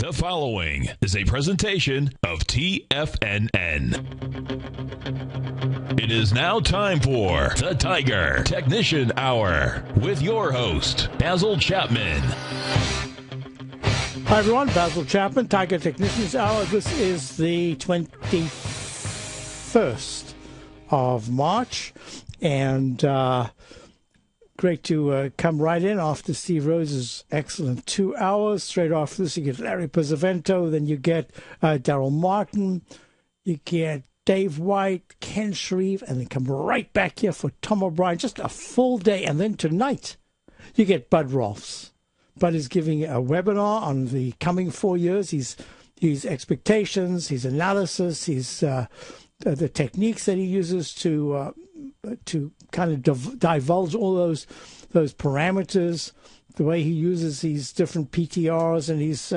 The following is a presentation of TFNN. It is now time for the Tiger Technician Hour with your host, Basil Chapman. Hi everyone, Basil Chapman, Tiger Technicians Hour. This is the 21st of March, and great to come right in after Steve Rose's excellent 2 hours. Straight after this, you get Larry Pizzavento, then you get Daryl Martin, you get Dave White, Ken Shreve, and then come right back here for Tom O'Brien. Just a full day, and then tonight, you get Bud Rolfs. Bud is giving a webinar on the coming 4 years. His expectations, his analysis, his the techniques that he uses to kind of divulge all those parameters. The way he uses these different PTRs and these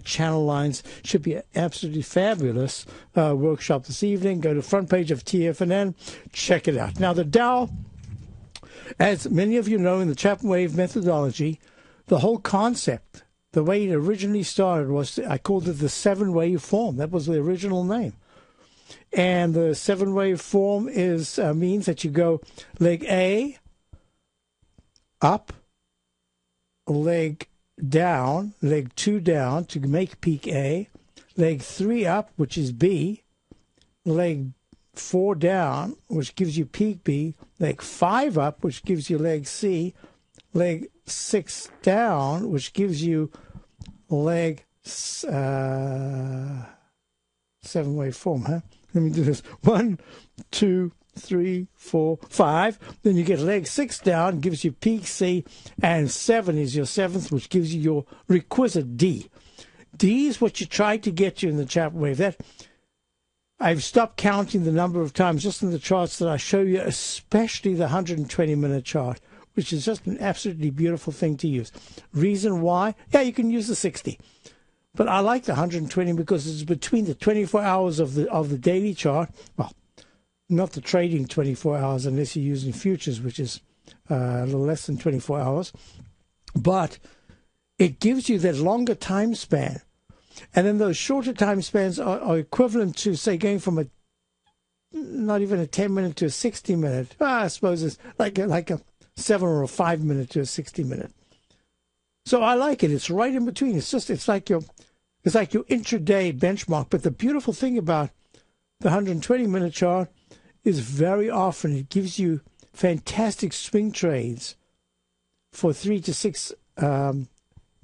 channel lines should be an absolutely fabulous workshop this evening. Go to the front page of TFNN, check it out. Now the Dow, as many of you know, in the ChapmanWave methodology, the whole concept, the way it originally started was, I called it the 7-wave form. That was the original name. And the 7-wave form means that you go leg A, up, leg down, leg 2 down to make peak A, leg 3 up, which is B, leg 4 down, which gives you peak B, leg 5 up, which gives you leg C, leg 6 down, which gives you leg 7-wave form, huh? Let me do this. 1, 2, 3, 4, 5. Then you get leg 6 down, gives you peak C, and 7 is your 7th, which gives you your requisite D. D is what you try to get you in the ChapmanWave. That I've stopped counting the number of times just in the charts that I show you, especially the 120-minute chart, which is just an absolutely beautiful thing to use. Reason why? Yeah, you can use the 60. But I like the 120 because it's between the 24 hours of the daily chart. Well, not the trading 24 hours unless you're using futures, which is a little less than 24 hours. But it gives you that longer time span. And then those shorter time spans are equivalent to, say, going from not even a 10-minute to a 60-minute. I suppose it's like a 7 or a 5-minute to a 60-minute. So I like it. It's right in between. It's like your intraday benchmark. But the beautiful thing about the 120-minute chart is very often it gives you fantastic swing trades for 3 to 6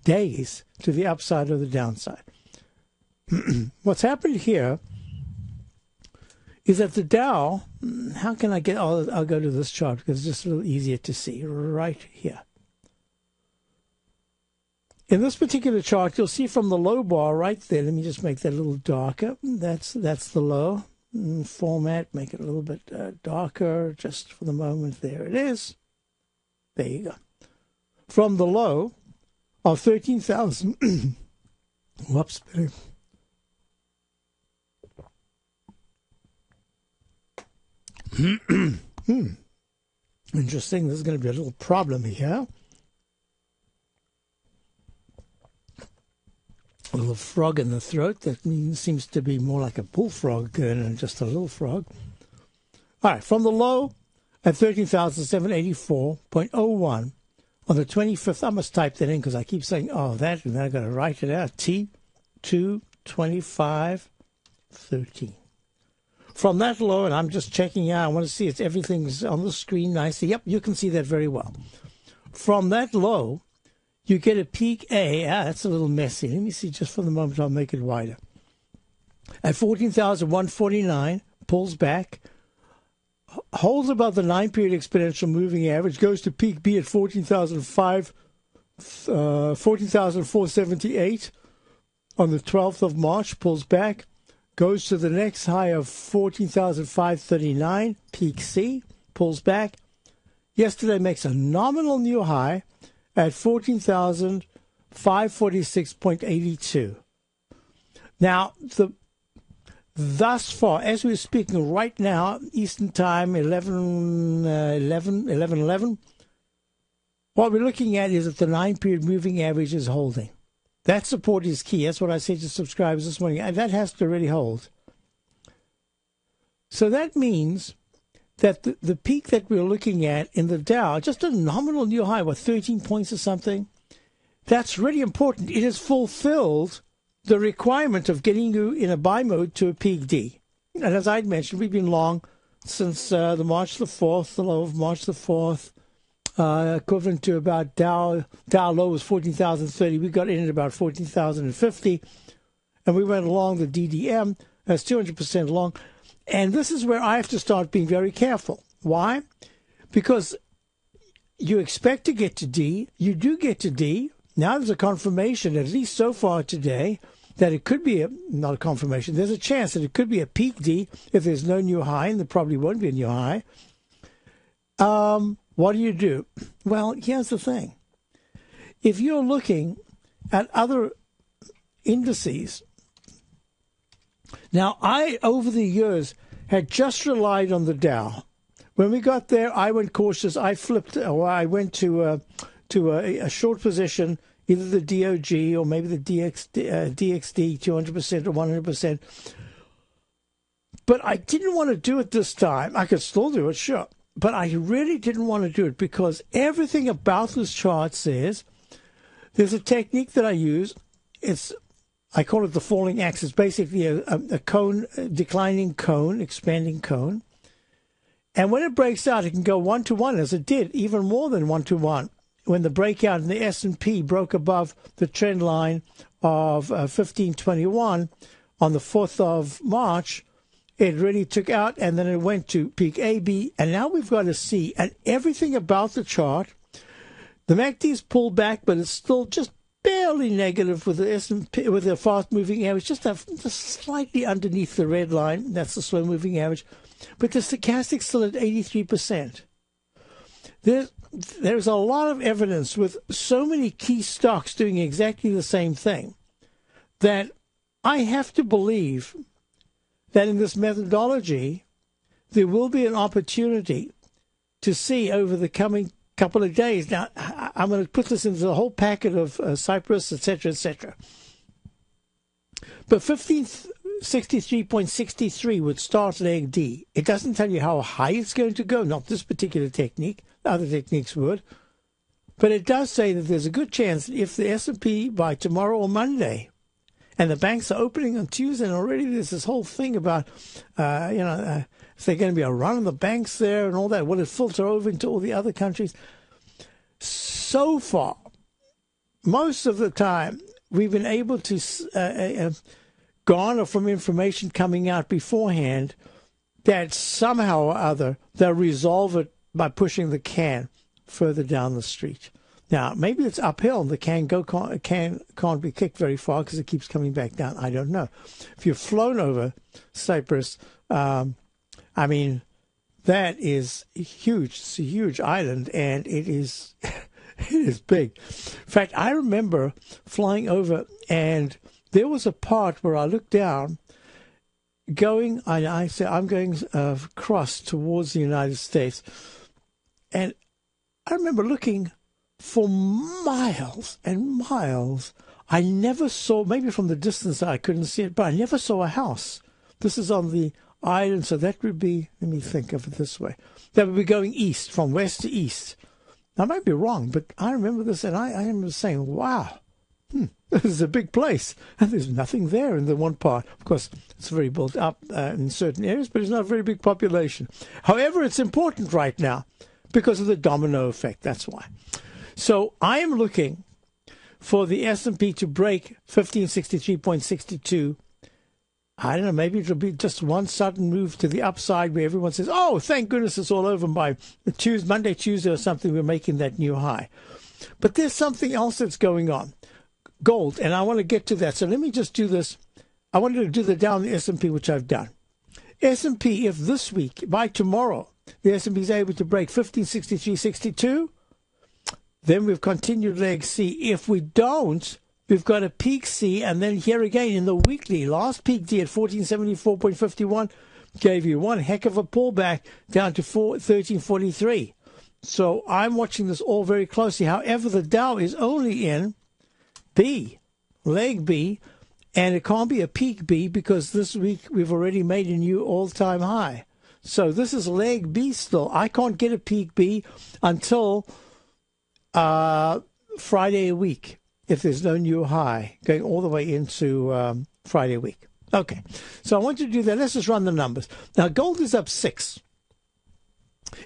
days to the upside or the downside. What's happened here is that the Dow, how can I get, I'll go to this chart because it's just a little easier to see right here. In this particular chart, you'll see from the low bar right there, let me just make that a little darker. That's the low. Format, make it a little bit darker just for the moment. There it is. There you go. From the low of 13,000, whoops, interesting. There's going to be a little problem here. A little frog in the throat. That seems to be more like a bullfrog than just a little frog. All right, from the low at 13,784.01 on the 25th. I must type that in because I keep saying, oh, that, and then I've got to write it out. T225.13. From that low, and I'm just checking out, I want to see if everything's on the screen nicely. Yep, you can see that very well. From that low, you get a peak A. That's a little messy. Let me see just for the moment. I'll make it wider. At 14,149, pulls back, holds above the 9-period exponential moving average, goes to peak B at 14,478 on the 12th of March, pulls back, goes to the next high of 14,539, peak C, pulls back. Yesterday makes a nominal new high at 14,546.82. Now, thus far, as we're speaking right now, Eastern Time, 11:11, what we're looking at is that the 9-period moving average is holding. That support is key. That's what I said to subscribers this morning. And that has to really hold. So that means that the peak that we're looking at in the Dow, just a nominal new high, 13 points or something, that's really important. It has fulfilled the requirement of getting you in a buy mode to a peak D. And as I'd mentioned, we've been long since the March the 4th, the low of March the 4th, equivalent to about Dow low was 14,030. We got in at about 14,050, and we went along the DDM. That's 200% long. And this is where I have to start being very careful. Why? Because you expect to get to D. You do get to D. Now there's a confirmation, at least so far today, that it could be not a confirmation. There's a chance that it could be a peak D if there's no new high, and there probably won't be a new high. What do? Well, here's the thing. If you're looking at other indices, now I, over the years, had just relied on the Dow. When we got there, I went cautious. I flipped, or I went to a short position, either the DOG or maybe the DXD, 200% or 100%. But I didn't want to do it this time. I could still do it, sure. But I really didn't want to do it because everything about this chart says there's a technique that I use. I call it the falling axis. Basically a cone, declining cone, expanding cone. And when it breaks out, it can go 1-to-1, as it did, even more than 1-to-1. When the breakout in the S&P broke above the trend line of 1521 on the 4th of March, it really took out, and then it went to peak A, B, and now we've got a C. And everything about the chart, the MACD's pulled back, but it's still just barely negative with the S&P, with the fast-moving average, just slightly underneath the red line. That's the slow-moving average. But the stochastic's still at 83%. There's a lot of evidence with so many key stocks doing exactly the same thing that I have to believe that in this methodology, there will be an opportunity to see over the coming couple of days. Now, I'm going to put this into the whole packet of Cyprus, etc., etc. But 1563.63 would start leg D. It doesn't tell you how high it's going to go, not this particular technique. Other techniques would. But it does say that there's a good chance if the S&P by tomorrow or Monday, and the banks are opening on Tuesday, and already there's this whole thing about, is there going to be a run on the banks there and all that? Will it filter over into all the other countries? So far, most of the time, we've been able to garner from information coming out beforehand that somehow or other they'll resolve it by pushing the can further down the street. Now, maybe it's uphill. The can can't be kicked very far because it keeps coming back down. I don't know. If you've flown over Cyprus, that is huge. It's a huge island, and it is it is big. In fact, I remember flying over, and there was a part where I looked down, I said, I'm going across towards the United States, and I remember looking for miles and miles. I never saw, maybe from the distance I couldn't see it, but I never saw a house. This is on the island, so that would be, let me think of it this way. That would be going east, from west to east. I might be wrong, but I remember this, and I remember saying, wow, this is a big place. And there's nothing there in the one part. Of course, it's very built up in certain areas, but it's not a very big population. However, it's important right now because of the domino effect. That's why. So I am looking for the S&P to break 1563.62. I don't know, maybe it'll be just one sudden move to the upside where everyone says, oh, thank goodness it's all over, and by Monday, Tuesday or something, we're making that new high. But there's something else that's going on. Gold, and I want to get to that. So let me just do this. I wanted to do the Dow and the S&P, which I've done. S&P, if this week, by tomorrow, the S&P is able to break 1563.62, then we've continued leg C. If we don't, we've got a peak C, and then here again in the weekly, last peak D at 1474.51 gave you one heck of a pullback down to 1343. So I'm watching this all very closely. However, the Dow is only in B. leg B, and it can't be a peak B because this week we've already made a new all-time high. So this is leg B still. I can't get a peak B until Friday a week, if there's no new high, going all the way into Friday week. Okay, so I want you to do that. Let's just run the numbers. Now, gold is up 6.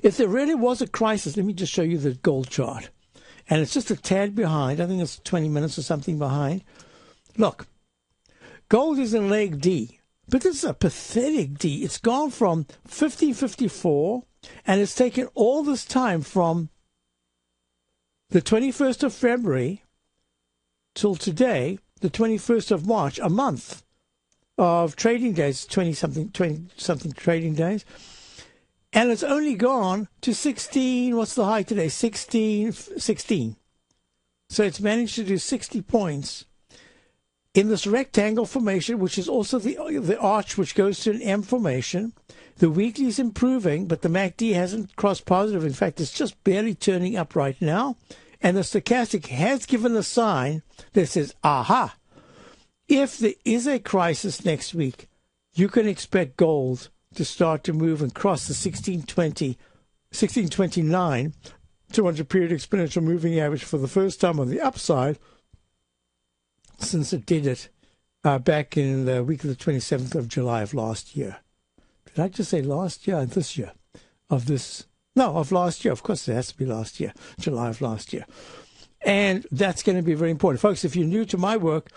If there really was a crisis, let me just show you the gold chart. And it's just a tad behind. I think it's 20 minutes or something behind. Look, gold is in leg D, but this is a pathetic D. It's gone from 1554, and it's taken all this time from the 21st of February till today, the 21st of March, a month of trading days, 20-something trading days. And it's only gone to 16, what's the high today? 16. So it's managed to do 60 points in this rectangle formation, which is also the arch which goes to an M formation. The weekly is improving, but the MACD hasn't crossed positive. In fact, it's just barely turning up right now. And the stochastic has given a sign that says, aha, if there is a crisis next week, you can expect gold to start to move and cross the 1629 200-period exponential moving average for the first time on the upside since it did it back in the week of the 27th of July of last year. Did I just say last year? This year. Of last year. Of course, it has to be last year, July of last year. And that's going to be very important. Folks, if you're new to my work,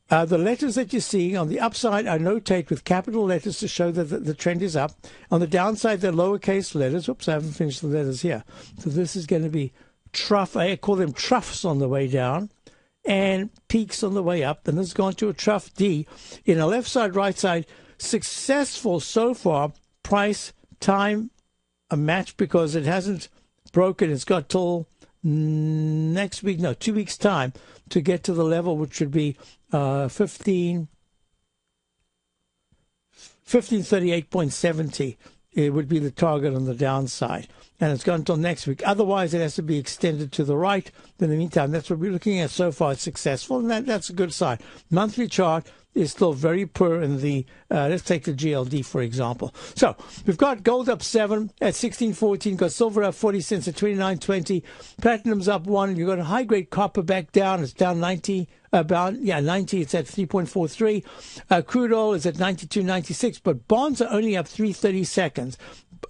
the letters that you're seeing on the upside I notate with capital letters to show that the trend is up. On the downside, they're lowercase letters. Oops, I haven't finished the letters here. So this is going to be trough. I call them troughs on the way down and peaks on the way up. And this has gone to a trough D. In a left side, right side, successful so far. Price, time, a match because it hasn't broken. It's got till next week, 2 weeks' time to get to the level which would be 1538.70. It would be the target on the downside. And it's gone until next week. Otherwise, it has to be extended to the right. In the meantime, that's what we're looking at so far. It's successful, and that's a good sign. Monthly chart is still very poor in the, let's take the GLD, for example. So we've got gold up 7 at 16.14, got silver up 40 cents at 29.20, platinum's up 1, you've got a high-grade copper back down, it's down 90, 90, it's at 3.43. Crude oil is at 92.96, but bonds are only up 3/30 seconds.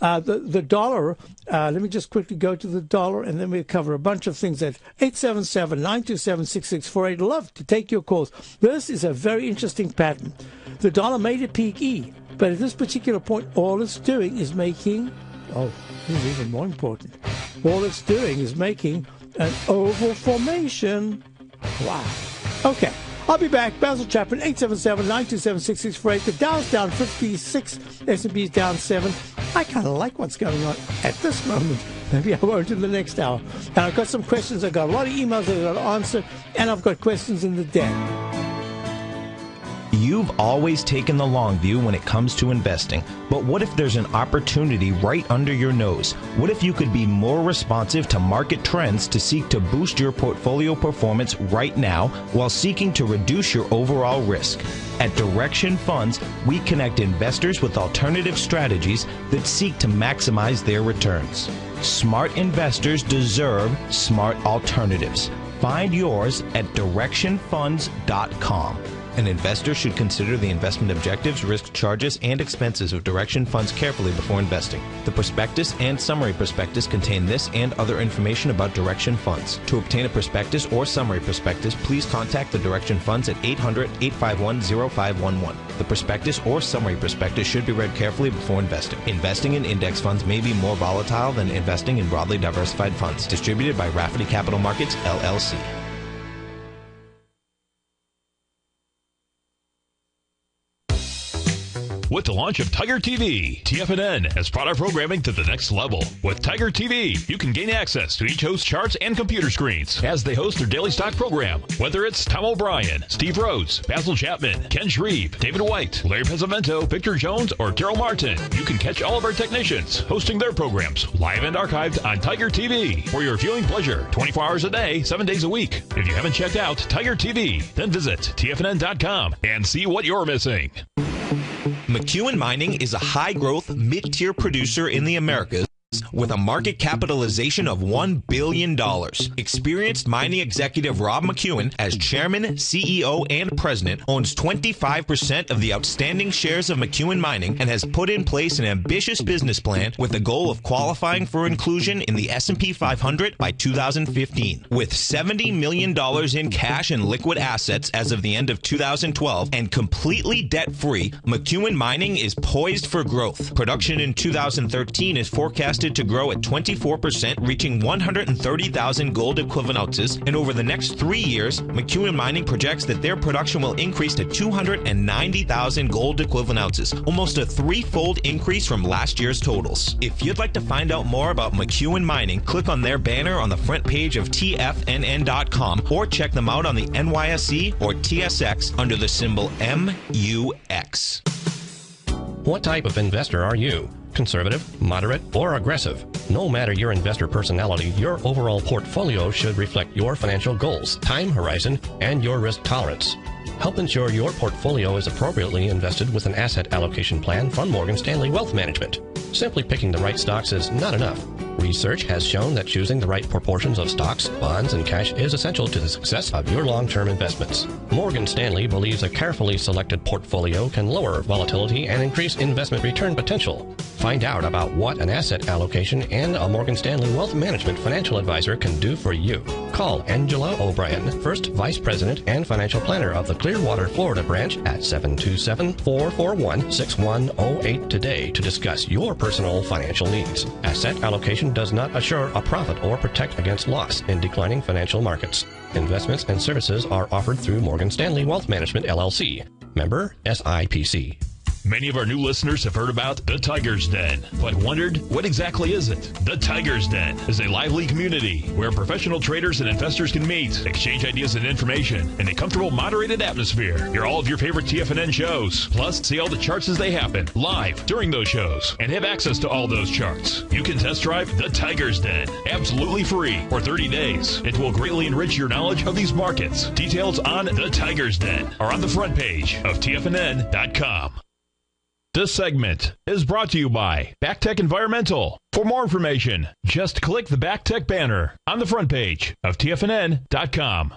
The dollar, let me just quickly go to the dollar, and then we'll cover a bunch of things at 877-927-6648. Love to take your calls. This is a very interesting pattern. The dollar made a peak E, but at this particular point, all it's doing is making, this is even more important, all it's doing is making an oval formation. Wow. Okay. I'll be back. Basil Chapman, 877-927-6648. The Dow's down 56. S&P's down 7. I kind of like what's going on at this moment. Maybe I won't in the next hour. And I've got some questions. I've got a lot of emails that I've got to answer. And I've got questions in the deck. You've always taken the long view when it comes to investing, but what if there's an opportunity right under your nose? What if you could be more responsive to market trends to seek to boost your portfolio performance right now while seeking to reduce your overall risk? At Direction Funds, we connect investors with alternative strategies that seek to maximize their returns. Smart investors deserve smart alternatives. Find yours at directionfunds.com. An investor should consider the investment objectives, risk charges, and expenses of Direction Funds carefully before investing. The prospectus and summary prospectus contain this and other information about Direction Funds. To obtain a prospectus or summary prospectus, please contact the Direction Funds at 800-851-0511. The prospectus or summary prospectus should be read carefully before investing. Investing in index funds may be more volatile than investing in broadly diversified funds. Distributed by Rafferty Capital Markets, LLC. With the launch of Tiger TV, TFNN has brought our programming to the next level. With Tiger TV, you can gain access to each host's charts and computer screens as they host their daily stock program. Whether it's Tom O'Brien, Steve Rhodes, Basil Chapman, Ken Shreve, David White, Larry Pesavento, Victor Jones, or Daryl Martin, you can catch all of our technicians hosting their programs live and archived on Tiger TV for your viewing pleasure 24 hours a day, 7 days a week. If you haven't checked out Tiger TV, then visit TFNN.com and see what you're missing. McEwen Mining is a high-growth, mid-tier producer in the Americas with a market capitalization of $1 billion. Experienced mining executive Rob McEwen, as chairman, CEO, and president, owns 25% of the outstanding shares of McEwen Mining and has put in place an ambitious business plan with the goal of qualifying for inclusion in the S&P 500 by 2015. With $70 million in cash and liquid assets as of the end of 2012 and completely debt-free, McEwen Mining is poised for growth. Production in 2013 is forecasted to grow at 24%, reaching 130,000 gold equivalent ounces. And over the next 3 years, McEwen Mining projects that their production will increase to 290,000 gold equivalent ounces, almost a threefold increase from last year's totals. If you'd like to find out more about McEwen Mining, click on their banner on the front page of TFNN.com or check them out on the NYSE or TSX under the symbol MUX. What type of investor are you? Conservative, moderate, or aggressive? No matter your investor personality, your overall portfolio should reflect your financial goals, time horizon, and your risk tolerance. Help ensure your portfolio is appropriately invested with an asset allocation plan from Morgan Stanley Wealth Management. Simply picking the right stocks is not enough. Research has shown that choosing the right proportions of stocks, bonds, and cash is essential to the success of your long-term investments. Morgan Stanley believes a carefully selected portfolio can lower volatility and increase investment return potential. Find out about what an asset allocation and a Morgan Stanley Wealth Management financial advisor can do for you. Call Angela O'Brien, First Vice President and Financial Planner of the Clearwater, Florida branch at 727-441-6108 today to discuss your personal financial needs. Asset allocation does not assure a profit or protect against loss in declining financial markets. Investments and services are offered through Morgan Stanley Wealth Management, LLC. Member SIPC. Many of our new listeners have heard about the Tiger's Den, but wondered, what exactly is it? The Tiger's Den is a lively community where professional traders and investors can meet, exchange ideas and information in a comfortable, moderated atmosphere. Hear all of your favorite TFNN shows, plus see all the charts as they happen, live during those shows, and have access to all those charts. You can test drive the Tiger's Den, absolutely free, for 30 days. It will greatly enrich your knowledge of these markets. Details on the Tiger's Den are on the front page of TFNN.com. This segment is brought to you by BackTech Environmental. For more information, just click the BackTech banner on the front page of TFNN.com.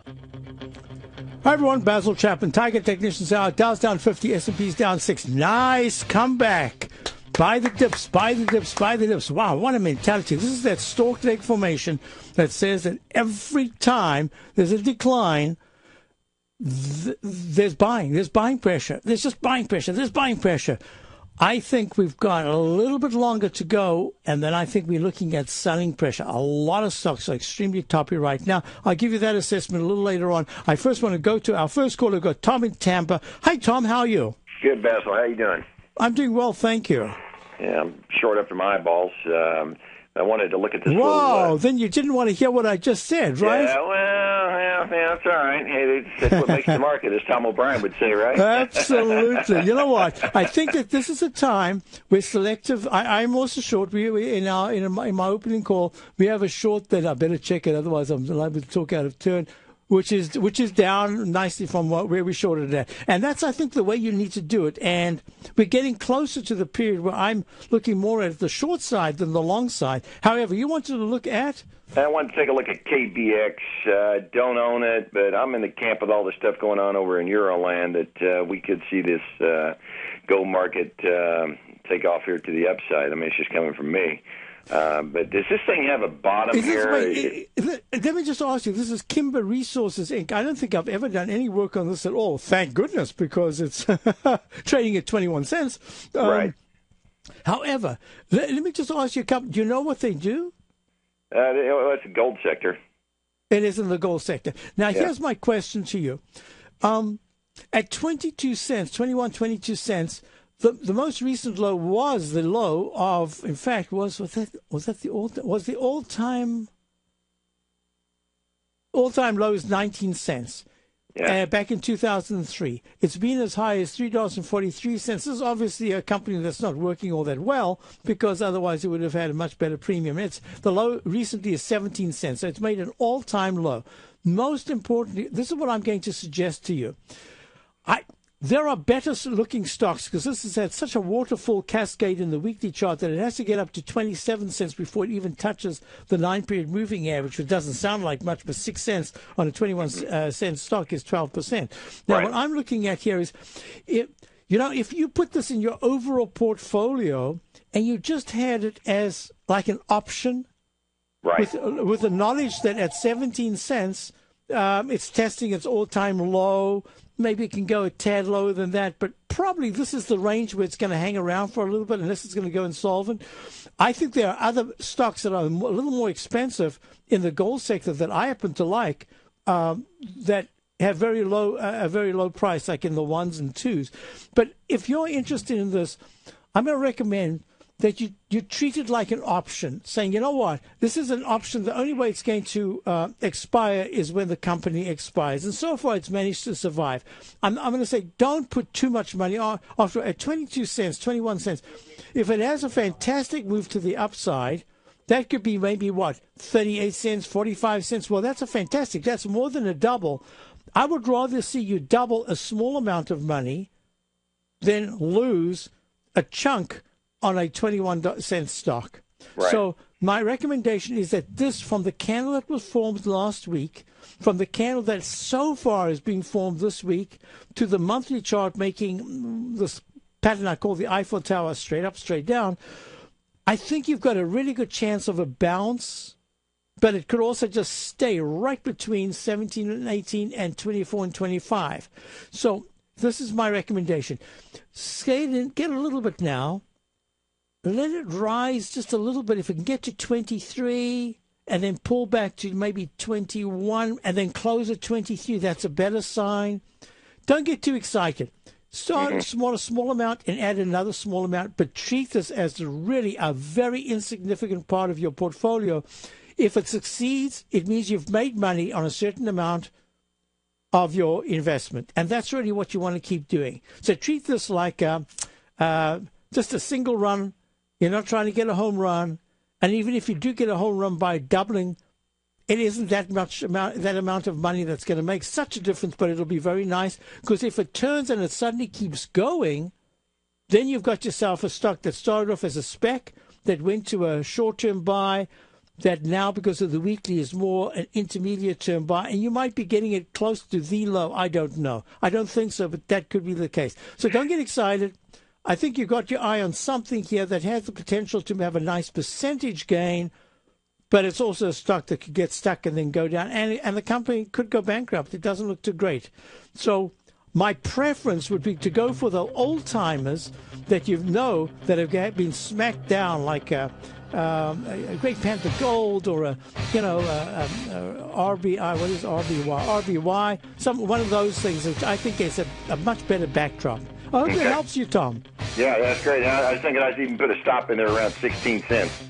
Hi, everyone. Basil Chapman, Tiger Technicians out. Dow's down 50, S&P's down 6. Nice comeback. Buy the dips, buy the dips, buy the dips. Wow, what a mentality. This is that stalk leg formation that says that every time there's a decline, there's buying pressure. There's just buying pressure. There's buying pressure. I think we've got a little bit longer to go, and then I think we're looking at selling pressure. A lot of stocks are extremely toppy right now. I'll give you that assessment a little later on. I first want to go to our first caller. We've got Tom in Tampa. Hi, Tom. How are you? Good, Basil. How you doing? I'm doing well, thank you. Yeah, I'm short up to my eyeballs. I wanted to look at this. Whoa, then you didn't want to hear what I just said, right? Yeah, well, that's all right. Hey, that's what makes the market, as Tom O'Brien would say, right? Absolutely. You know what? I think that this is a time where selective. I'm also short. We in my opening call, we have a short that I better check it, otherwise I'm liable to talk out of turn. Which is down nicely from where we shorted it at. And that's, I think, the way you need to do it. And we're getting closer to the period where I'm looking more at the short side than the long side. However, you wanted to look at? I want to take a look at KBX. Don't own it, but I'm in the camp with all the stuff going on over in Euroland that we could see this gold market take off here to the upside. I mean, it's just coming from me. But does this thing have a bottom here? Let me just ask you, this is Kimber Resources, Inc. I don't think I've ever done any work on this at all. Thank goodness, because it's trading at 21 cents. Right. However, let me just ask you, do you know what they do? It's a gold sector. It is in the gold sector. Now, here's my question to you. At 22 cents, 22 cents, the most recent low was the low of, in fact, was the all-time low is 19 cents. Yeah. Back in 2003. It's been as high as $3.43. This is obviously a company that's not working all that well, because otherwise it would have had a much better premium. The low recently is 17 cents, so it's made an all-time low. Most importantly, this is what I'm going to suggest to you. There are better looking stocks, because this has had such a waterfall cascade in the weekly chart that it has to get up to 27 cents before it even touches the 9-period moving average, which doesn't sound like much, but 6 cents on a 21 cent stock is 12%. Now, Right. what I'm looking at here is, if you put this in your overall portfolio and you just had it as like an option, Right. with the knowledge that at 17 cents, it's testing its all-time low. Maybe it can go a tad lower than that, but probably this is the range where it's going to hang around for a little bit unless it's going to go insolvent. I think there are other stocks that are a little more expensive in the gold sector that I happen to like, that have a very low price, like in the 1s and 2s. But if you're interested in this, I'm going to recommend that you treat it like an option, saying, you know what, this is an option. The only way it's going to expire is when the company expires. And so far, it's managed to survive. I'm going to say, don't put too much money on. After at 22 cents, 21 cents, if it has a fantastic move to the upside, that could be maybe, 38 cents, 45 cents. Well, that's that's more than a double. I would rather see you double a small amount of money than lose a chunk on a 21-cent stock. Right. So my recommendation is that this, from the candle that was formed last week, from the candle that so far is being formed this week, to the monthly chart making this pattern I call the Eiffel Tower, straight up, straight down, I think you've got a really good chance of a bounce, but it could also just stay right between 17 and 18 and 24 and 25. So this is my recommendation. Skate in, get a little bit now. Let it rise just a little bit. If it can get to 23 and then pull back to maybe 21 and then close at 23, that's a better sign. Don't get too excited. Start a small amount and add another small amount, but treat this as really a very insignificant part of your portfolio. If it succeeds, it means you've made money on a certain amount of your investment, and that's really what you want to keep doing. So treat this like just a single run. You're not trying to get a home run, and even if you do get a home run by doubling, it isn't that amount of money that's going to make such a difference, but it'll be very nice, because if it turns and it suddenly keeps going, then you've got yourself a stock that started off as a spec, that went to a short-term buy, that now, because of the weekly, is more an intermediate-term buy, and you might be getting it close to the low. I don't know. I don't think so, but that could be the case. So don't get excited. I think you've got your eye on something here that has the potential to have a nice percentage gain, but it's also a stock that could get stuck and then go down, and the company could go bankrupt. It doesn't look too great. So my preference would be to go for the old-timers that you know that have been smacked down, like a Great Panther Gold, or a RBI. What is RBY? RBY. One of those things, which I think is a much better backdrop. I hope it helps you, Tom. Yeah, that's great. I was thinking I'd even put a stop in there around 16 cents.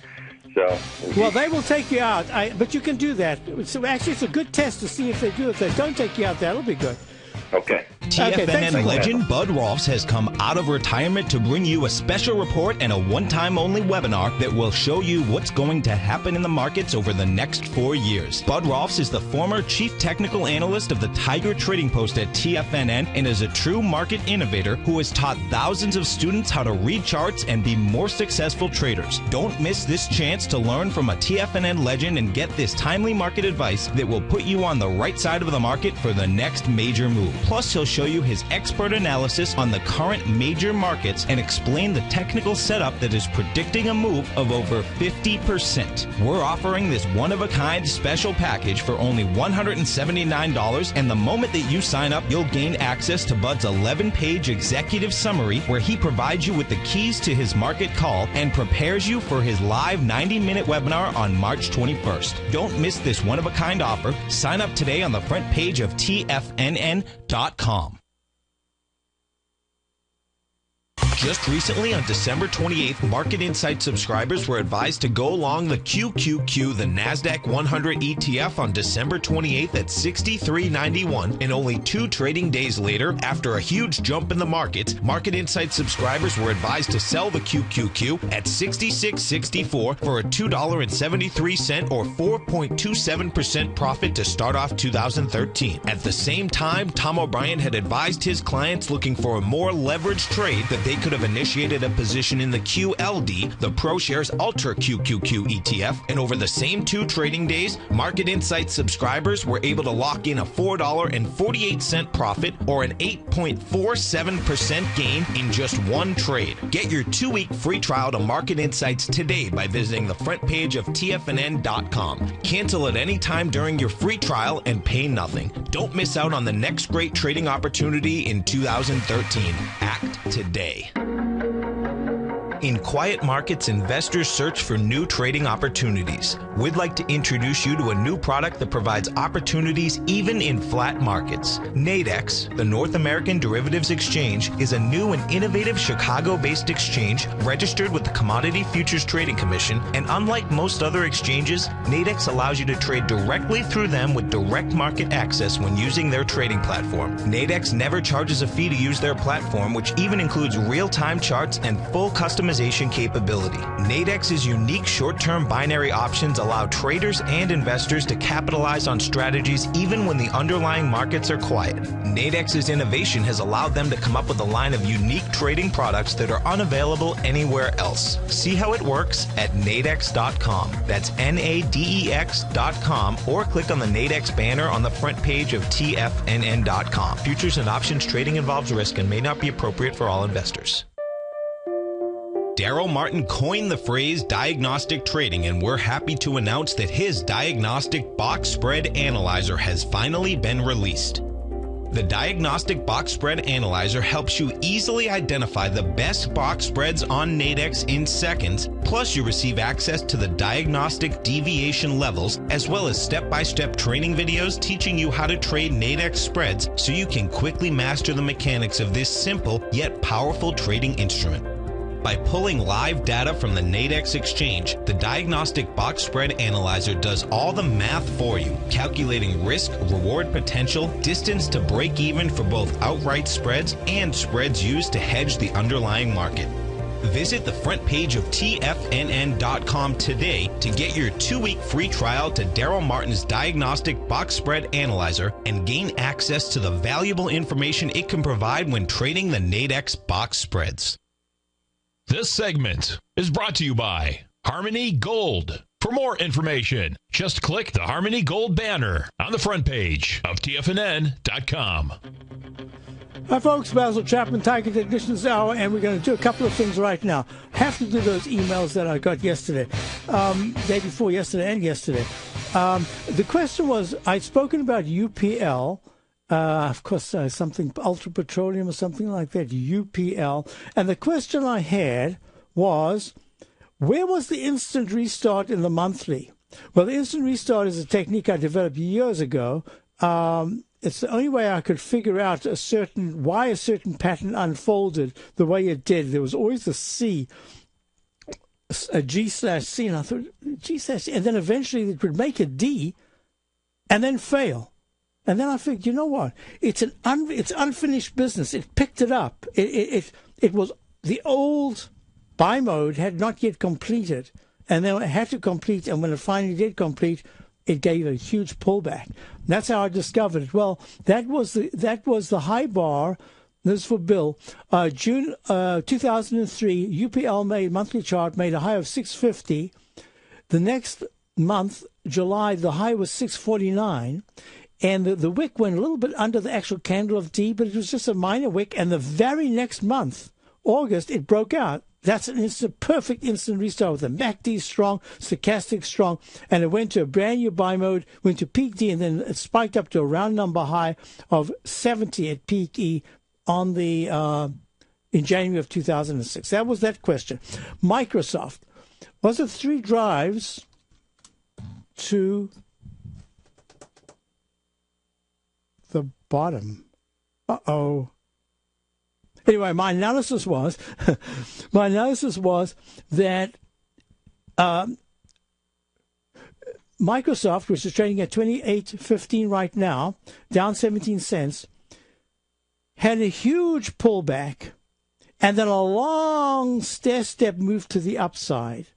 So. Well, they will take you out, but you can do that. So actually, it's a good test to see if they do. If they don't take you out, that'll be good. Okay. TFNN legend Bud Rolfs has come out of retirement to bring you a special report and a one-time only webinar that will show you what's going to happen in the markets over the next 4 years. Bud Rolfs is the former chief technical analyst of the Tiger Trading Post at TFNN and is a true market innovator who has taught thousands of students how to read charts and be more successful traders. Don't miss this chance to learn from a TFNN legend and get this timely market advice that will put you on the right side of the market for the next major move. Plus, he'll show you his expert analysis on the current major markets and explain the technical setup that is predicting a move of over 50%. We're offering this one-of-a-kind special package for only $179, and the moment that you sign up, you'll gain access to Bud's 11-page executive summary where he provides you with the keys to his market call and prepares you for his live 90-minute webinar on March 21st. Don't miss this one-of-a-kind offer. Sign up today on the front page of TFNN.com. Just recently, on December 28th, Market Insight subscribers were advised to go long the QQQ, the NASDAQ 100 ETF, on December 28th at $63.91, and only 2 trading days later, after a huge jump in the market, Market Insight subscribers were advised to sell the QQQ at $66.64 for a $2.73 or 4.27% profit to start off 2013. At the same time, Tom O'Brien had advised his clients looking for a more leveraged trade that they could have initiated a position in the QLD, the ProShares Ultra QQQ ETF, and over the same 2 trading days, Market Insight subscribers were able to lock in a $4.48 profit or an 8.47% gain in just 1 trade. Get your 2-week free trial to Market Insights today by visiting the front page of TFNN.com. Cancel at any time during your free trial and pay nothing. Don't miss out on the next great trading opportunity in 2013. Act today. In quiet markets, investors search for new trading opportunities. We'd like to introduce you to a new product that provides opportunities even in flat markets. Nadex, the North American Derivatives Exchange, is a new and innovative Chicago-based exchange registered with the Commodity Futures Trading Commission, and unlike most other exchanges, Nadex allows you to trade directly through them with direct market access when using their trading platform. Nadex never charges a fee to use their platform, which even includes real-time charts and full customization capability. Nadex's unique short-term binary options allow traders and investors to capitalize on strategies even when the underlying markets are quiet. Nadex's innovation has allowed them to come up with a line of unique trading products that are unavailable anywhere else. See how it works at nadex.com. That's NADEX.com, or click on the Nadex banner on the front page of TFNN.com. Futures and options trading involves risk and may not be appropriate for all investors. Daryl Martin coined the phrase diagnostic trading, and we're happy to announce that his diagnostic box spread analyzer has finally been released. The Diagnostic Box Spread Analyzer helps you easily identify the best box spreads on Nadex in seconds, plus you receive access to the diagnostic deviation levels, as well as step-by-step training videos teaching you how to trade Nadex spreads so you can quickly master the mechanics of this simple yet powerful trading instrument. By pulling live data from the Nadex exchange, the Diagnostic Box Spread Analyzer does all the math for you, calculating risk, reward potential, distance to break even for both outright spreads and spreads used to hedge the underlying market. Visit the front page of TFNN.com today to get your 2-week free trial to Daryl Martin's Diagnostic Box Spread Analyzer and gain access to the valuable information it can provide when trading the Nadex box spreads. This segment is brought to you by Harmony Gold. For more information, just click the Harmony Gold banner on the front page of TFNN.com. Hi, folks. Basil Chapman, Tiger Technicians Hour, and we're going to do a couple of things right now. Have to do those emails that I got yesterday, day before yesterday and yesterday. The question was, I'd spoken about UPL, of course, something Ultra Petroleum or something like that, UPL. And the question I had was, where was the instant restart in the monthly? Well, the instant restart is a technique I developed years ago. It's the only way I could figure out why a certain pattern unfolded the way it did. There was always a G/C, and I thought, G/C, and then eventually it would make a D and then fail. And then I figured, you know what? It's unfinished business. It picked it up. It was the old buy mode had not yet completed, and then it had to complete. And when it finally did complete, it gave a huge pullback. That's how I discovered it. Well, that was the high bar. This is for Bill. June 2003, UPL monthly chart made a high of 650. The next month, July, the high was 649. And the wick went a little bit under the actual candle of D, but it was just a minor wick. And the very next month, August, it broke out. That's an perfect instant restart with a MACD strong, stochastic strong, and it went to a brand new buy mode, went to peak D, and then it spiked up to a round number high of 70 at peak E on the in January of 2006. That was that question. Microsoft. Was it 3 drives to the bottom? Uh-oh. Anyway, my analysis was that Microsoft, which is trading at $28.15 right now, down 17 cents, had a huge pullback and then a long stair-step move to the upside.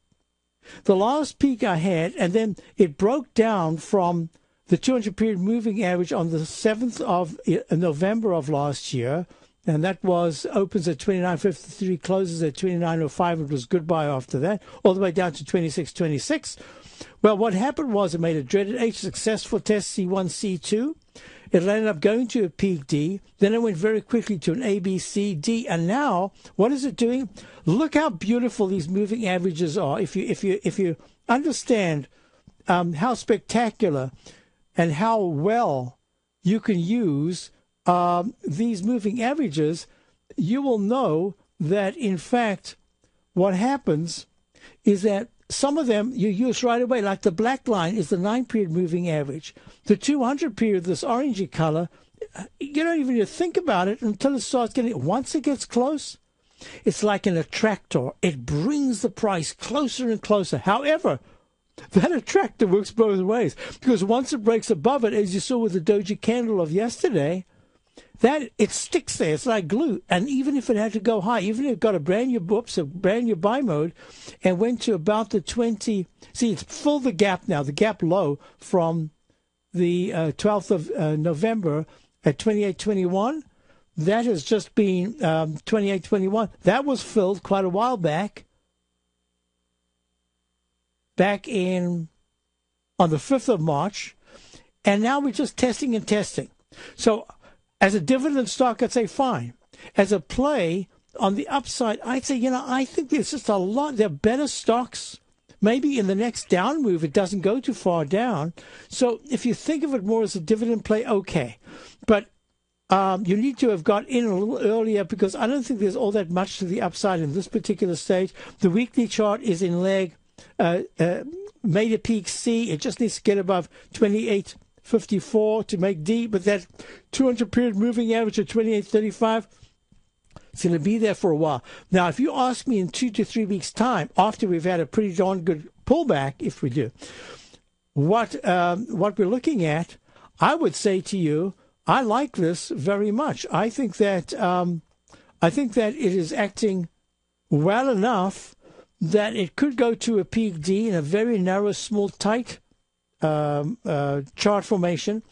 The last peak I had, and then it broke down from the 200-period moving average on the 7th of November of last year, and that opens at 29.53, closes at 29.05. It was goodbye after that, all the way down to 26.26. Well, what happened was it made a dreaded H successful test, C1, C2. It ended up going to a peak D. Then it went very quickly to an A, B, C, D. And now, what is it doing? Look how beautiful these moving averages are. If you understand how spectacular and how well you can use these moving averages, you will know that, in fact, what happens is that some of them you use right away, like the black line is the 9-period moving average. The 200-period, this orangey color, you don't even think about it until it starts getting, once it gets close, it's like an attractor. It brings the price closer and closer. However, that attractor works both ways, because once it breaks above it, as you saw with the doji candle of yesterday, that it sticks there. It's like glue. And even if it had to go high, even if it got a brand new buy mode and went to about the 20, see, it's filled the gap now, the gap low from the 12th of November at 28.21. That has just been 28.21. That was filled quite a while back on the 5th of March. And now we're just testing and testing. So as a dividend stock, I'd say fine. As a play on the upside, I'd say, I think there's just a lot. There are better stocks. Maybe in the next down move, it doesn't go too far down. So if you think of it more as a dividend play, okay. But you need to have got in a little earlier, because I don't think there's all that much to the upside in this particular stage. The weekly chart is in leg, made a peak C. It just needs to get above 28.54 to make D, but that 200-period moving average of 28.35, it's going to be there for a while. Now, if you ask me in 2 to 3 weeks' time, after we've had a pretty darn good pullback, if we do, what we're looking at, I would say to you, I like this very much. I think that it is acting well enough that it could go to a peak D in a very narrow, small, tight chart formation,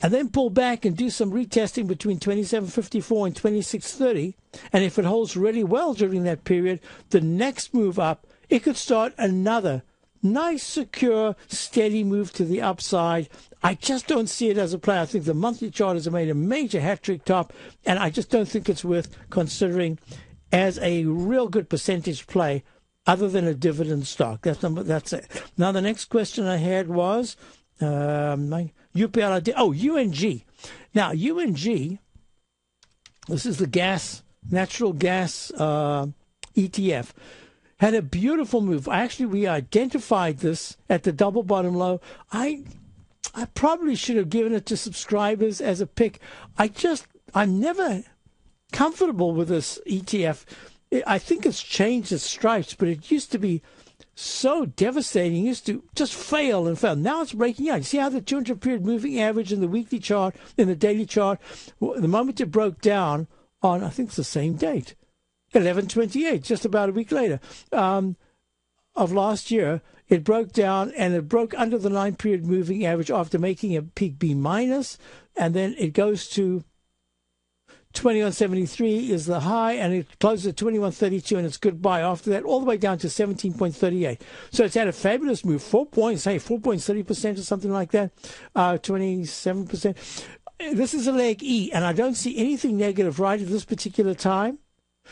and then pull back and do some retesting between 27.54 and 26.30. And if it holds really well during that period, the next move up, it could start another nice, secure, steady move to the upside. I just don't see it as a play. I think the monthly chart has made a major hat-trick top, and I just don't think it's worth considering as a real good percentage play other than a dividend stock. That's it. Now, the next question I had was UPLID. Oh, UNG. Now, UNG, this is the natural gas ETF, had a beautiful move. Actually, we identified this at the double bottom low. I probably should have given it to subscribers as a pick. I'm never comfortable with this ETF. I think it's changed its stripes, but it used to be so devastating. It used to just fail and fail. Now it's breaking out. You see how the 200-period moving average in the weekly chart, in the daily chart, the moment it broke down on, I think it's the same date, 11/28, just about a week later, of last year, it broke down, and it broke under the 9-period moving average after making a peak B minus, and then it goes to 21.73 is the high, and it closes at 21.32, and it's goodbye after that, all the way down to 17.38. So it's had a fabulous move, 4.30% or something like that, 27%. This is a leg E, and I don't see anything negative right at this particular time.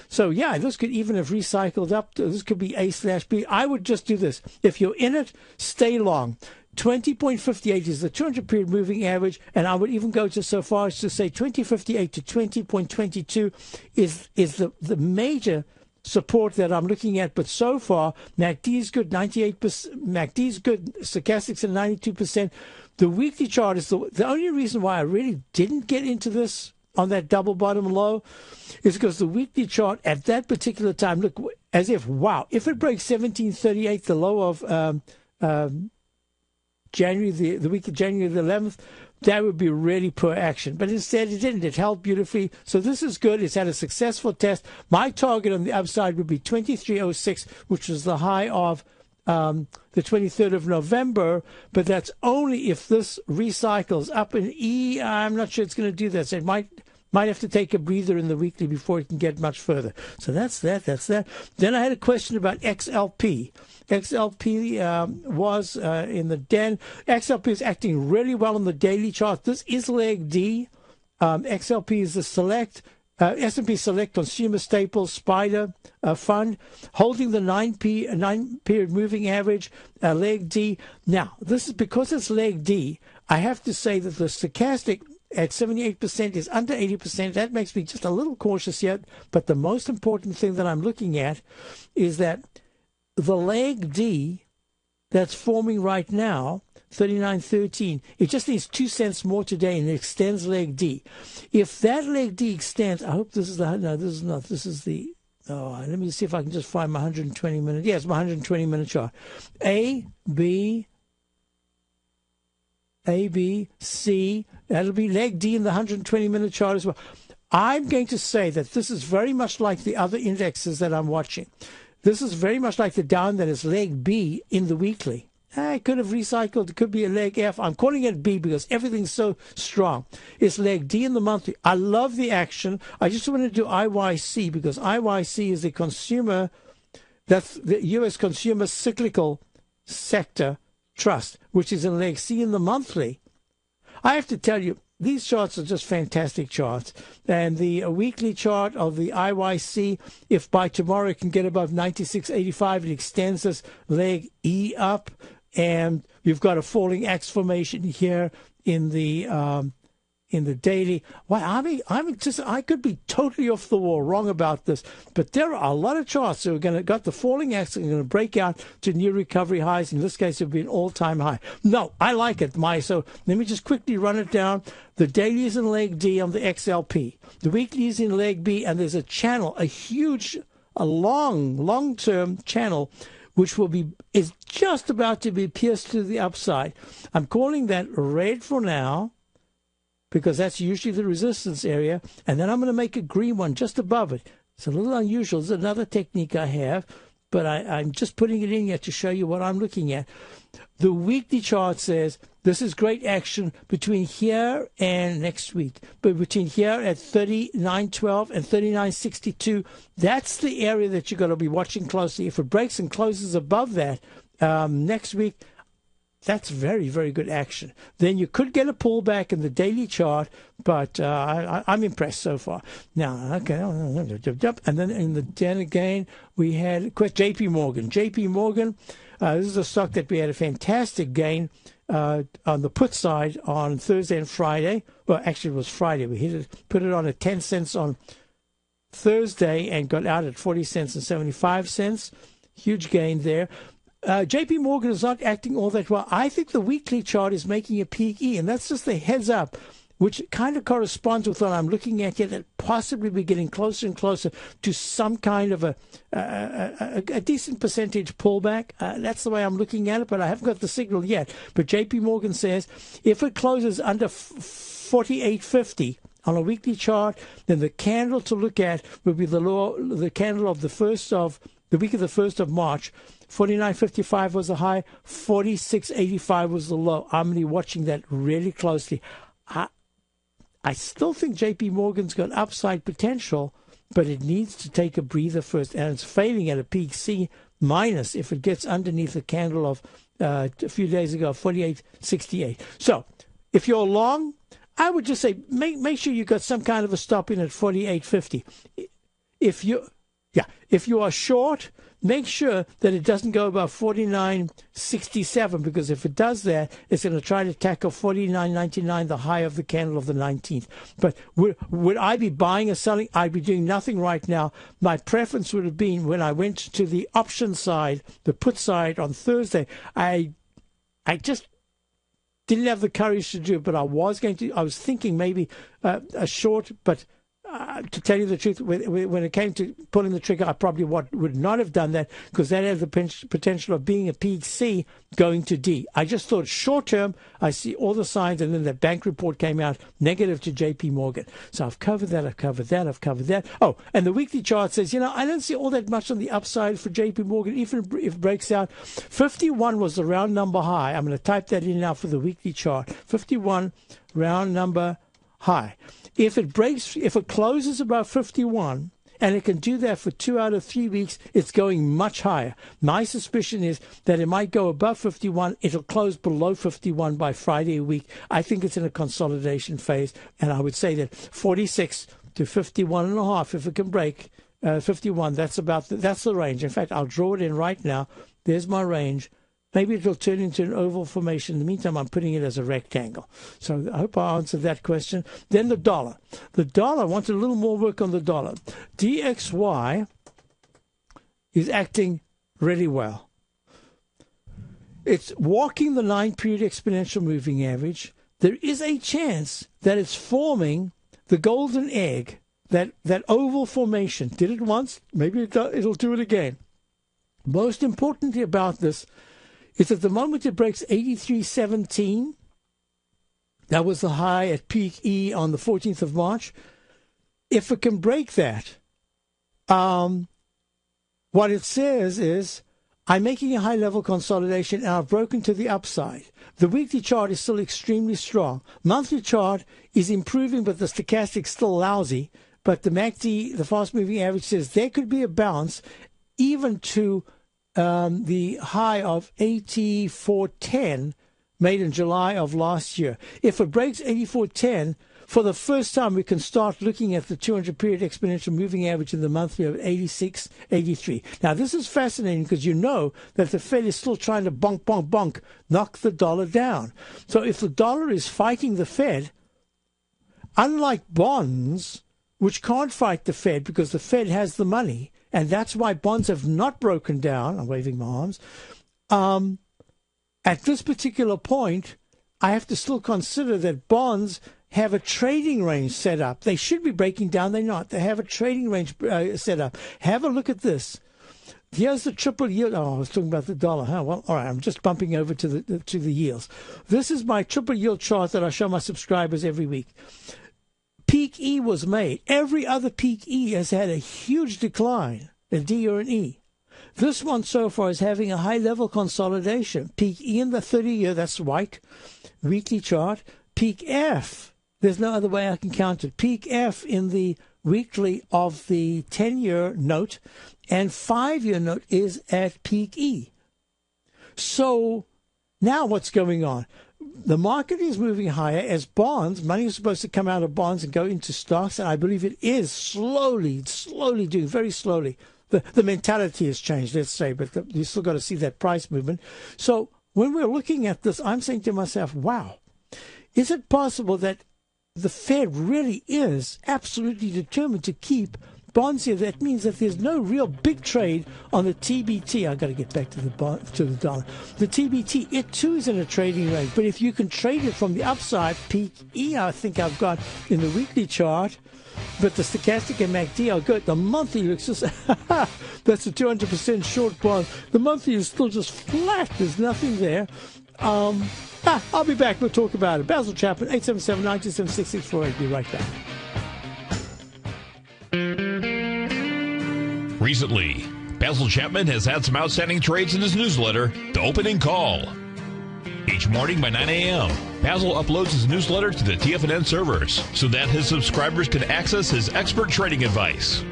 So, yeah, this could even have recycled up. This could be A/B. I would just do this. If you're in it, stay long. 20.58 is the 200-period moving average, and I would even go to so far as to say 20.58 to 20.22 is the major support that I'm looking at. But so far, MACD is good, 98%. MACD is good, stochastics at 92%. The weekly chart is the only reason why I really didn't get into this on that double bottom low is because the weekly chart at that particular time, look, as if, wow, if it breaks 1738, the low of January, the week of January the 11th, that would be really poor action. But instead, it didn't. It held beautifully. So this is good. It's had a successful test. My target on the upside would be 2306, which was the high of the 23rd of November. But that's only if this recycles up in E. I'm not sure it's going to do that. So it might have to take a breather in the weekly before it can get much further. So that's that. Then I had a question about XLP. XLP was in the den. XLP is acting really well on the daily chart. This is leg D. XLP is the select S&P Select Consumer Staples Spider Fund, holding the 9-period moving average, leg D. Now, this is because it's leg D. I have to say that the stochastic at 78% is under 80%. That makes me just a little cautious yet. But the most important thing that I'm looking at is that the leg D that's forming right now, 39.13, it just needs 2 cents more today and it extends leg D. If that leg D extends, I hope this is the, no, this is not, this is the, oh, let me see if I can just find my 120-minute, yes, my 120-minute chart. A, B, C, that'll be leg D in the 120-minute chart as well. I'm going to say that this is very much like the other indexes that I'm watching. This is very much like the down that is leg B in the weekly. It could have recycled. It could be a leg F. I'm calling it B because everything's so strong. It's leg D in the monthly. I love the action. I just want to do IYC because IYC is the consumer, that's the U.S. consumer cyclical sector trust, which is in leg C in the monthly. I have to tell you, these charts are just fantastic charts. And the weekly chart of the IYC, if by tomorrow it can get above 96.85, it extends this leg E up. And you've got a falling axe formation here in the daily. Well, I could be totally off the wall wrong about this, but there are a lot of charts that are got the falling axe and going to break out to new recovery highs. In this case, it would be an all-time high. No, I like it, so let me just quickly run it down. The daily is in leg D on the XLP. The weekly is in leg B, and there's a channel, a long-term channel, which is just about to be pierced to the upside. I'm calling that red for now, because that's usually the resistance area. And then I'm going to make a green one just above it. It's a little unusual. It's another technique I have, but I'm just putting it in here to show you what I'm looking at. The weekly chart says this is great action between here and next week, but between here at 39.12 and 39.62, that's the area that you've got to be watching closely. If it breaks and closes above that next week, that's very, very good action. Then you could get a pullback in the daily chart, but I'm impressed so far. Now, okay, and then in the den again, we had JP Morgan. JP Morgan, this is a stock that we had a fantastic gain on the put side on Thursday and Friday. Well, actually, it was Friday. We put it on at 10 cents on Thursday and got out at 40 cents and 75 cents. Huge gain there. JP Morgan is not acting all that well. I think the weekly chart is making a peak E, and that's just the heads up, which kind of corresponds with what I'm looking at here, that possibly we're getting closer and closer to some kind of a decent percentage pullback. That's the way I'm looking at it, but I haven't got the signal yet. But JP Morgan says if it closes under 48.50 on a weekly chart, then the candle to look at would be the candle of the week of the 1st of March. 49.55 was the high, 46.85 was the low. I'm going to be watching that really closely. I still think JP Morgan's got upside potential, but it needs to take a breather first, and it's failing at a peak C minus if it gets underneath the candle of a few days ago, 48.68. So if you're long, I would just say make sure you got some kind of a stop in at 48.50. If you are short, make sure that it doesn't go above 49.67, because if it does that, it's going to try to tackle 49.99, the high of the candle of the 19th. But would I be buying or selling? I'd be doing nothing right now. My preference would have been when I went to the option side, the put side on Thursday, I just Didn't have the courage to do it, but I was thinking maybe a short, but to tell you the truth, when it came to pulling the trigger, I probably would not have done that, because that had the potential of being a peak C going to D. I just thought short term, I see all the signs, and then the bank report came out negative to JP Morgan. So I've covered that. Oh, and the weekly chart says, I don't see all that much on the upside for JP Morgan, even if it breaks out. 51 was the round number high. I'm going to type that in now for the weekly chart. 51 round number high. If it closes above 51, and it can do that for 2 out of 3 weeks, it's going much higher. My suspicion is that it might go above 51. It'll close below 51 by Friday a week. I think it's in a consolidation phase, and I would say that 46 to 51.5, if it can break 51, that's the range. In fact, I'll draw it in right now. There's my range. Maybe it'll turn into an oval formation. In the meantime, I'm putting it as a rectangle. So I hope I answered that question. Then the dollar. The dollar, I wanted a little more work on the dollar. DXY is acting really well. It's walking the 9-period exponential moving average. There is a chance that it's forming the golden egg, that oval formation. Did it once, maybe it'll do it again. Most importantly about this is at the moment it breaks 83.17, that was the high at peak E on the 14th of March. If it can break that, what it says is, I'm making a high-level consolidation, and I've broken to the upside. The weekly chart is still extremely strong. Monthly chart is improving, but the stochastic's still lousy. But the MACD, the fast-moving average, says there could be a bounce even to the high of 84.10 made in July of last year. If it breaks 84.10, for the first time we can start looking at the 200-period exponential moving average in the monthly of 86.83. Now, this is fascinating because you know that the Fed is still trying to bonk, knock the dollar down. So if the dollar is fighting the Fed, unlike bonds, which can't fight the Fed because the Fed has the money, and that's why bonds have not broken down. I'm waving my arms. At this particular point, I have to still consider that bonds have a trading range set up. They should be breaking down. They're not. They have a trading range set up. Have a look at this. Here's the triple yield. Oh, I was talking about the dollar. Huh? Well, all right. I'm just bumping over to the yields. This is my triple yield chart that I show my subscribers every week. Peak E was made. Every other peak E has had a huge decline, a D or an E. This one so far is having a high-level consolidation. Peak E in the 30-year, that's white, weekly chart. Peak F, there's no other way I can count it. Peak F in the weekly of the 10-year note, and 5-year note is at peak E. So now what's going on? The market is moving higher as bonds, money is supposed to come out of bonds and go into stocks, and I believe it is slowly doing, very slowly. The mentality has changed, let's say, but you still got to see that price movement. So when we're looking at this, I'm saying to myself, wow, is it possible that the Fed really is absolutely determined to keep bonds here? That means that there's no real big trade on the TBT. I've got to get back to the dollar. The TBT, it too is in a trading range. But if you can trade it from the upside, peak E, I think I've got in the weekly chart, but the stochastic and MACD are good. The monthly looks just, that's a 200% short bond. The monthly is still just flat. There's nothing there. I'll be back. We'll talk about it. Basil Chapman, 877-927-6648. I'll be right back. Recently, Basil Chapman has had some outstanding trades in his newsletter, The Opening Call. Each morning by 9 a.m., Basil uploads his newsletter to the TFNN servers so that his subscribers can access his expert trading advice.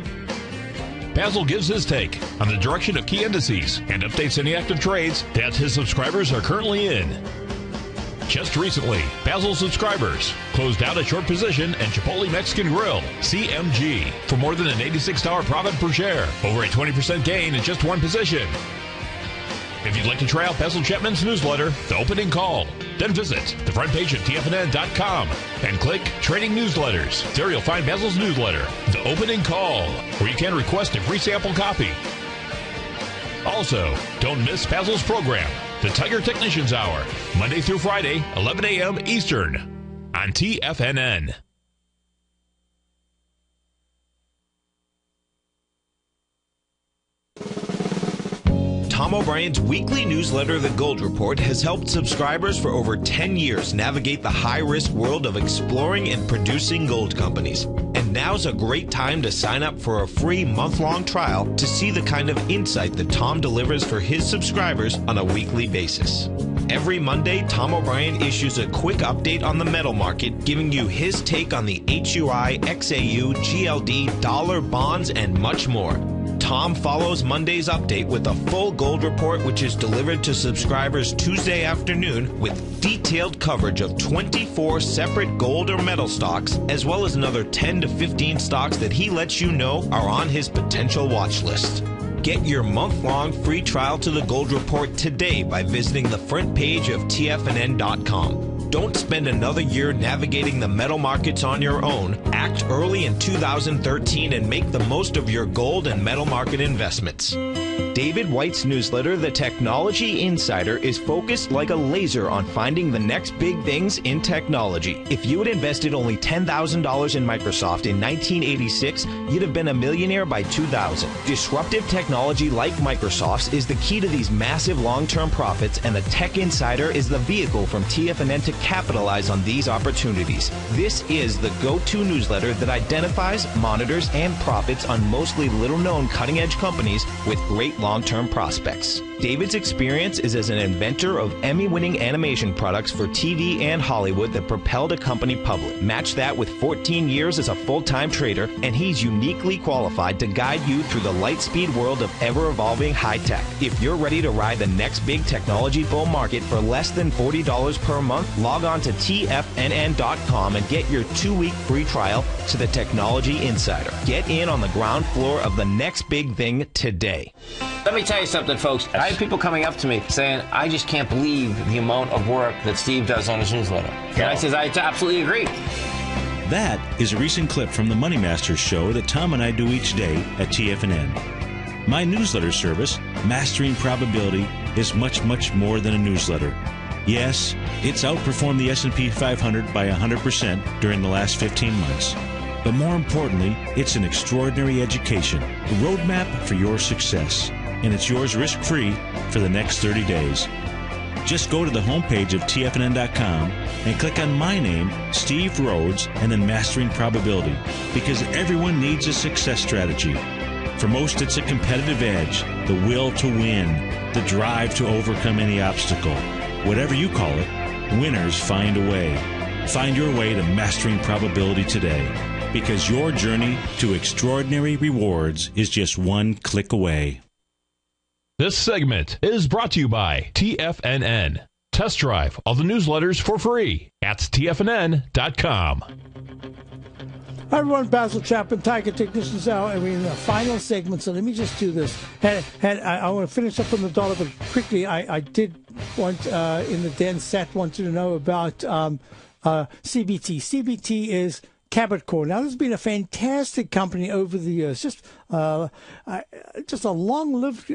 Basil gives his take on the direction of key indices and updates any active trades that his subscribers are currently in. Just recently, Basil subscribers closed out a short position in Chipotle Mexican Grill, CMG, for more than an $86 profit per share, over a 20% gain in just one position. If you'd like to try out Basil Chapman's newsletter, The Opening Call, then visit the front page at TFNN.com and click Trading Newsletters. There you'll find Basil's newsletter, The Opening Call, where you can request a free sample copy. Also, don't miss Basil's program, the Tiger Technicians Hour, Monday through Friday, 11 a.m. Eastern, on TFNN. Tom O'Brien's weekly newsletter, The Gold Report, has helped subscribers for over 10 years navigate the high-risk world of exploring and producing gold companies. And now's a great time to sign up for a free month-long trial to see the kind of insight that Tom delivers for his subscribers on a weekly basis. Every Monday, Tom O'Brien issues a quick update on the metal market, giving you his take on the HUI, XAU, GLD, dollar, bonds, and much more. Tom follows Monday's update with a full gold report, which is delivered to subscribers Tuesday afternoon with detailed coverage of 24 separate gold or metal stocks, as well as another 10 to 15 stocks that he lets you know are on his potential watch list. Get your month-long free trial to the Gold Report today by visiting the front page of TFNN.com. Don't spend another year navigating the metal markets on your own. Act early in 2013 and make the most of your gold and metal market investments. David White's newsletter, The Technology Insider, is focused like a laser on finding the next big things in technology. If you had invested only $10,000 in Microsoft in 1986, you'd have been a millionaire by 2000. Disruptive technology like Microsoft's is the key to these massive long-term profits, and the Tech Insider is the vehicle from TFNN to capitalize on these opportunities. This is the go-to newsletter that identifies, monitors, and profits on mostly little-known cutting-edge companies with great long-term prospects. David's experience is as an inventor of Emmy-winning animation products for TV and Hollywood that propelled a company public. Match that with 14 years as a full-time trader, and he's uniquely qualified to guide you through the light-speed world of ever-evolving high-tech. If you're ready to ride the next big technology bull market for less than $40 per month, log on to TFNN.com and get your 2-week free trial to the Technology Insider. Get in on the ground floor of the next big thing today. Let me tell you something, folks. I have people coming up to me saying, I just can't believe the amount of work that Steve does on his newsletter. And I says, I absolutely agree. That is a recent clip from the Money Masters show that Tom and I do each day at TFNN. My newsletter service, Mastering Probability, is much, much more than a newsletter. Yes, it's outperformed the S&P 500 by 100% during the last 15 months. But more importantly, it's an extraordinary education, a roadmap for your success. And it's yours risk-free for the next 30 days. Just go to the homepage of TFNN.com and click on my name, Steve Rhodes, and then Mastering Probability, because everyone needs a success strategy. For most, it's a competitive edge, the will to win, the drive to overcome any obstacle. Whatever you call it, winners find a way. Find your way to Mastering Probability today, because your journey to extraordinary rewards is just one click away. This segment is brought to you by TFNN. Test drive all the newsletters for free at TFNN.com. Hi, everyone. Basil Chapman, Tiger Technicians Hour, and we're in the final segment, so let me just do this. I want to finish up on the dollar, but quickly, I did want, in the den, Sat wanted to know about CBT. CBT is Cabot Core. Now, this has been a fantastic company over the years. Just a long-lived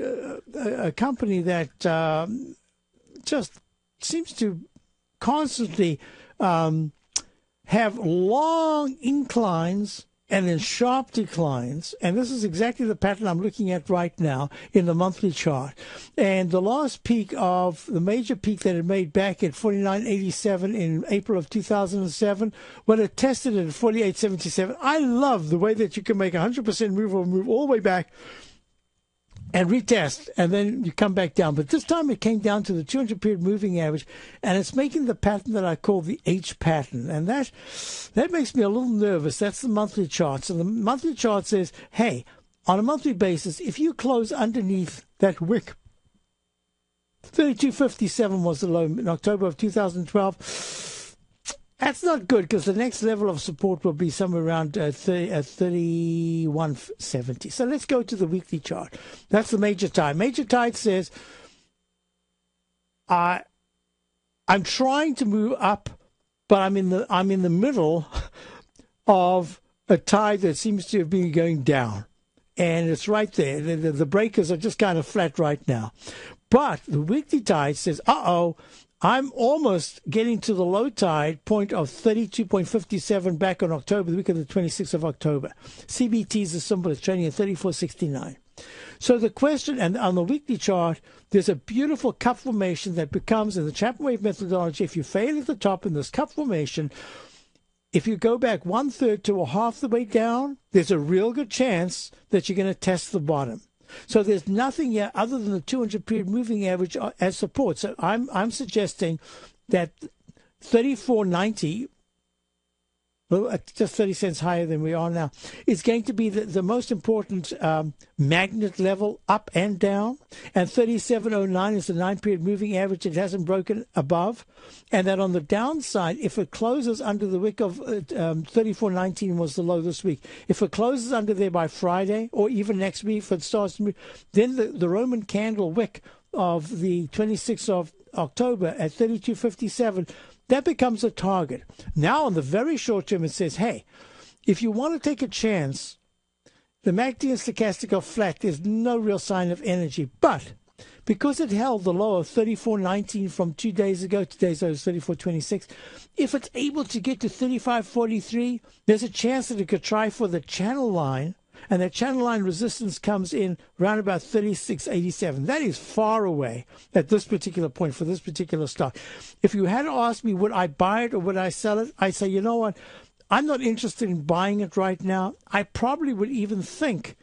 company that just seems to constantly have long inclines and then sharp declines. And this is exactly the pattern I'm looking at right now in the monthly chart. And the last peak of the major peak that it made back at 49.87 in April of 2007, when it tested it at 48.77. I love the way that you can make 100% move all the way back and retest, and then you come back down. But this time it came down to the 200-period moving average, and it's making the pattern that I call the H pattern. And that makes me a little nervous. That's the monthly chart. So the monthly chart says, hey, on a monthly basis, if you close underneath that wick, 32.57 was the low in October of 2012. That's not good, because the next level of support will be somewhere around 31.70. So let's go to the weekly chart. That's the major tide. Major tide says, I'm trying to move up, but I'm in the middle of a tide that seems to have been going down, and it's right there. The breakers are just kind of flat right now. But the weekly tide says, I'm almost getting to the low tide point of 32.57 back on October, the week of the 26th of October. CBT is a symbol. It's trading at 34.69. So the question, and on the weekly chart, there's a beautiful cup formation that becomes, in the ChapmanWave methodology, if you fail at the top in this cup formation, if you go back 1/3 to a half the way down, there's a real good chance that you're going to test the bottom. So there's nothing here other than the 200-period moving average as support. So I'm suggesting that 34.90, well, just 30 cents higher than we are now, is going to be the most important magnet level up and down. And 37.09 is the 9-period moving average. It hasn't broken above. And that on the downside, if it closes under the wick of 34.19 was the low this week. If it closes under there by Friday or even next week, if it starts to move, then the Roman candle wick of the 26th of October at 32.57, that becomes a target. Now, on the very short term, it says, hey, if you want to take a chance, the MACD and stochastic are flat. There's no real sign of energy. But because it held the low of 34.19 from 2 days ago, today's low is 34.26, if it's able to get to 35.43, there's a chance that it could try for the channel line, and that channel line resistance comes in around about 36.87. That is far away at this particular point for this particular stock. If you had to ask me, would I buy it or would I sell it? I'd say, you know what? I'm not interested in buying it right now. I probably would even think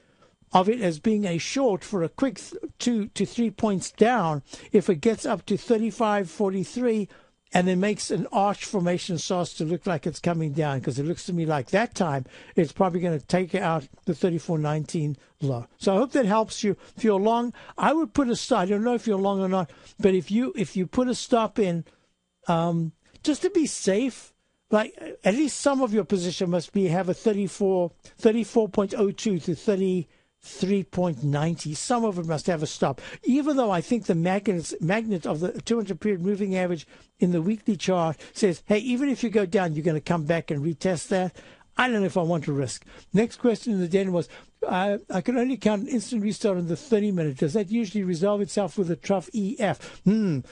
of it as being a short for a quick 2 to 3 points down if it gets up to 35.43 and then makes an arch formation, starts to look like it's coming down, because it looks to me like that time it's probably going to take out the 34.19 low. So I hope that helps you. If you're long, I would put a stop. I don't know if you're long or not, but if you put a stop in, just to be safe, like at least some of your position must have a 34.02 to 33.90. Some of it must have a stop. Even though I think the magnet of the 200-period moving average in the weekly chart says, hey, even if you go down, you're going to come back and retest that. I don't know if I want to risk. Next question in the den was, I can only count an instant restart in the 30-minute. Does that usually resolve itself with a trough EF? I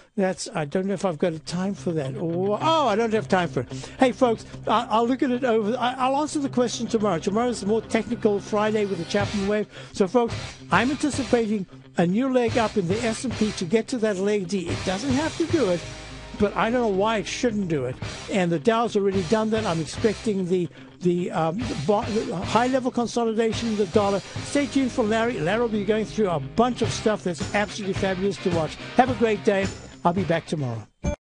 don't know if I've got a time for that. I don't have time for it. Hey, folks, I'll look at it over. I'll answer the question tomorrow. Tomorrow's a more technical Friday with the ChapmanWave. So, folks, I'm anticipating a new leg up in the S&P to get to that leg D. It doesn't have to do it, but I don't know why it shouldn't do it. And the Dow's already done that. I'm expecting the high-level consolidation in the dollar. Stay tuned for Larry. Larry will be going through a bunch of stuff that's absolutely fabulous to watch. Have a great day. I'll be back tomorrow.